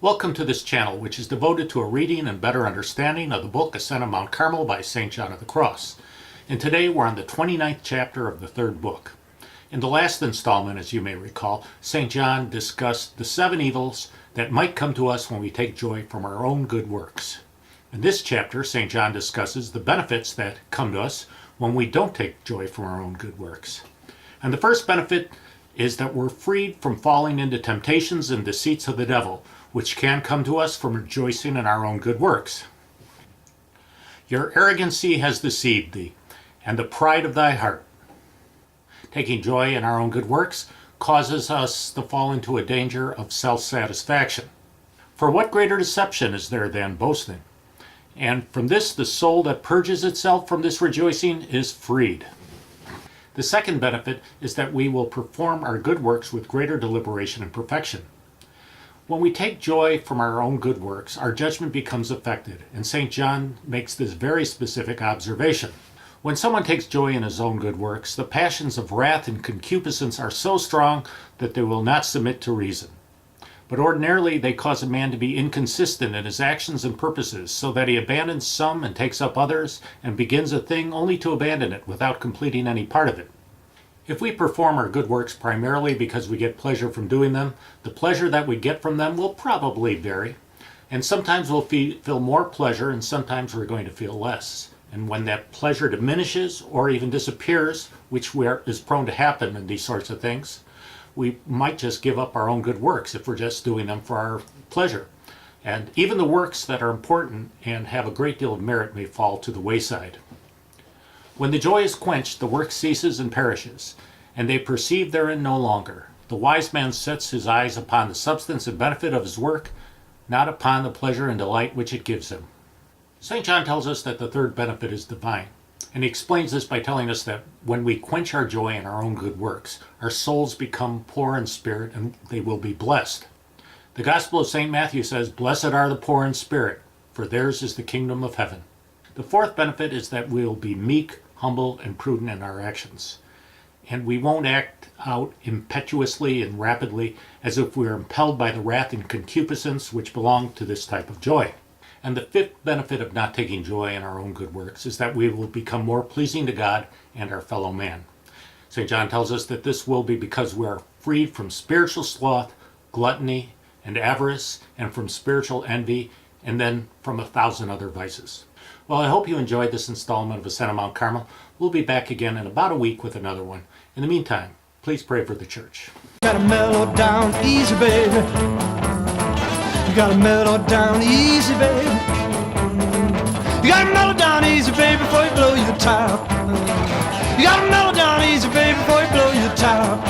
Welcome to this channel, which is devoted to a reading and better understanding of the book Ascent of Mount Carmel by St. John of the Cross. And today we're on the 29th chapter of the third book. In the last installment, as you may recall, St. John discussed the 7 evils that might come to us when we take joy from our own good works. In this chapter, St. John discusses the benefits that come to us when we don't take joy from our own good works. And the first benefit is that we're freed from falling into temptations and deceits of the devil, which can come to us from rejoicing in our own good works. Your arrogancy has deceived thee, and the pride of thy heart. Taking joy in our own good works causes us to fall into a danger of self-satisfaction. For what greater deception is there than boasting? And from this the soul that purges itself from this rejoicing is freed. The second benefit is that we will perform our good works with greater deliberation and perfection. When we take joy from our own good works, our judgment becomes affected, and St. John makes this very specific observation. When someone takes joy in his own good works, the passions of wrath and concupiscence are so strong that they will not submit to reason. But ordinarily they cause a man to be inconsistent in his actions and purposes, so that he abandons some and takes up others, and begins a thing only to abandon it without completing any part of it. If we perform our good works primarily because we get pleasure from doing them, the pleasure that we get from them will probably vary. And sometimes we'll feel more pleasure, and sometimes we're going to feel less. And when that pleasure diminishes or even disappears, which is prone to happen in these sorts of things, we might just give up our own good works if we're just doing them for our pleasure. And even the works that are important and have a great deal of merit may fall to the wayside. When the joy is quenched, the work ceases and perishes, and they perceive therein no longer. The wise man sets his eyes upon the substance and benefit of his work, not upon the pleasure and delight which it gives him. St. John tells us that the third benefit is divine, and he explains this by telling us that when we quench our joy in our own good works, our souls become poor in spirit and they will be blessed. The Gospel of St. Matthew says, "Blessed are the poor in spirit, for theirs is the kingdom of heaven." The fourth benefit is that we'll be meek, humble, and prudent in our actions. And we won't act out impetuously and rapidly as if we are impelled by the wrath and concupiscence which belong to this type of joy. And the fifth benefit of not taking joy in our own good works is that we will become more pleasing to God and our fellow man. St. John tells us that this will be because we are freed from spiritual sloth, gluttony, and avarice, and from spiritual envy, and then from 1,000 other vices. Well, I hope you enjoyed this installment of Ascent of Mount Carmel. We'll be back again in about a week with another one. In the meantime, please pray for the church. Gotta mellow down easy, baby. You gotta mellow down easy, baby. You gotta mellow down easy, baby, before you blow your top. You gotta mellow down easy, baby, before you blow your top.